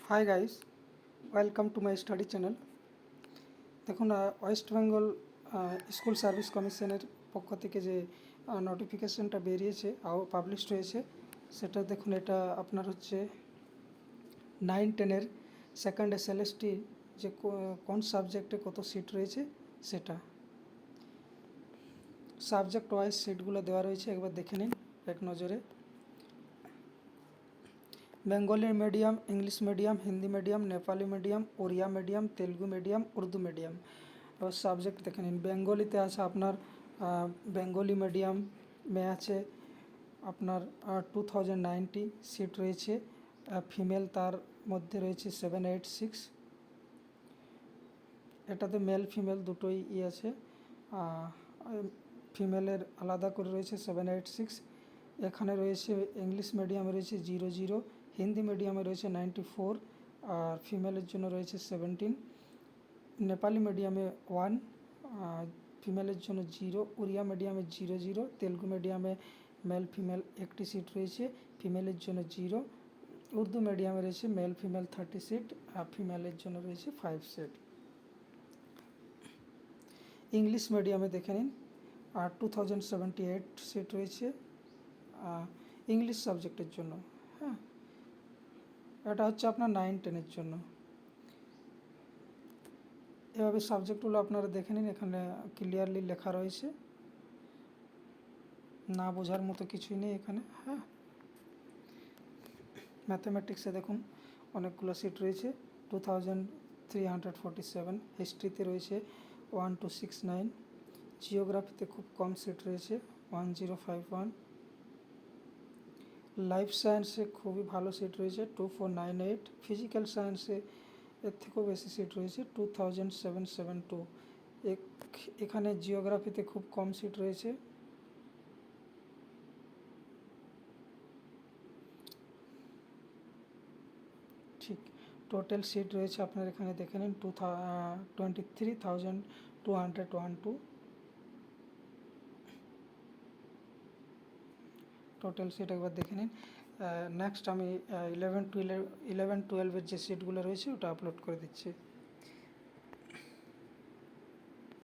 Hi guys, welcome to my study channel. দেখুন, West Bengal school service কমিশনের পক্ষ থেকে যে নোটিফিকেশনটা বেরিয়েছে পাবলিশড হয়েছে, সেটা দেখুন। এটা আপনার হচ্ছে 9-10-এর সেকেন্ড এসএলএসটি যে কোন সাবজেক্টে কত সিট রয়েছে সেটা সাবজেক্ট ওয়াইজ সিটগুলো দেওয়া রয়েছে, একবার দেখে নিন এক নজরে। Bengali medium, English medium, Hindi medium, Nepali medium, Odia medium, Telugu medium, Urdu medium. এবার সাবজেক্ট দেখে নিন। বেঙ্গলিতে আছে আপনার বেঙ্গলি মিডিয়ামে আছে আপনার 2090 সিট রয়েছে। ফিমেল তার মধ্যে রয়েছে 786। এটাতে মেল ফিমেল দুটোই আছে। ফিমেলের আলাদা করে রয়েছে 786। এখানে রয়েছে ইংলিশ মিডিয়ামে রয়েছে 00, হিন্দি মিডিয়ামে রয়েছে 94, আর ফিমেলের জন্য রয়েছে 17। নেপালি মিডিয়ামে 1, ফিমেলের জন্য 0, উড়িয়া মিডিয়ামে 00, তেলুগু মিডিয়ামে মেল ফিমেল একটি সিট রয়েছে, ফিমেলের জন্য 0। উর্দু মিডিয়ামে রয়েছে মেল ফিমেল 30 সিট, আর ফিমেলের জন্য রয়েছে 5 সিট। ইংলিশ মিডিয়ামে দেখে নিন, 2078 সিট রয়েছে ইংলিশ সাবজেক্টের জন্য। হ্যাঁ, এটা হচ্ছে আপনার 9-10-এর জন্য। এভাবে সাবজেক্টগুলো আপনারা দেখে নিন, এখানে ক্লিয়ারলি লেখা রয়েছে, না বোঝার মতো কিছুই নেই এখানে। হ্যাঁ, ম্যাথামেটিক্সে দেখুন অনেকগুলো সিট রয়েছে, 2347। হিস্ট্রিতে রয়েছে 1269। জিওগ্রাফিতে খুব কম সিট রয়েছে, 1051। লাইফ সায়েন্সে খুবই ভালো সিট রয়েছে, 2498। ফিজিক্যাল সায়েন্সে এর থেকেও বেশি সিট রয়েছে, 2772। এখানে জিওগ্রাফিতে খুব কম সিট রয়েছে। ঠিক, টোটাল সিট রয়েছে আপনার এখানে দেখে নিন 23,212 টোটাল সিট, একবার দেখে নিন। নেক্সট আমি 11-12-এর যে সিটগুলো রয়েছে ওটা আপলোড করে দিচ্ছি।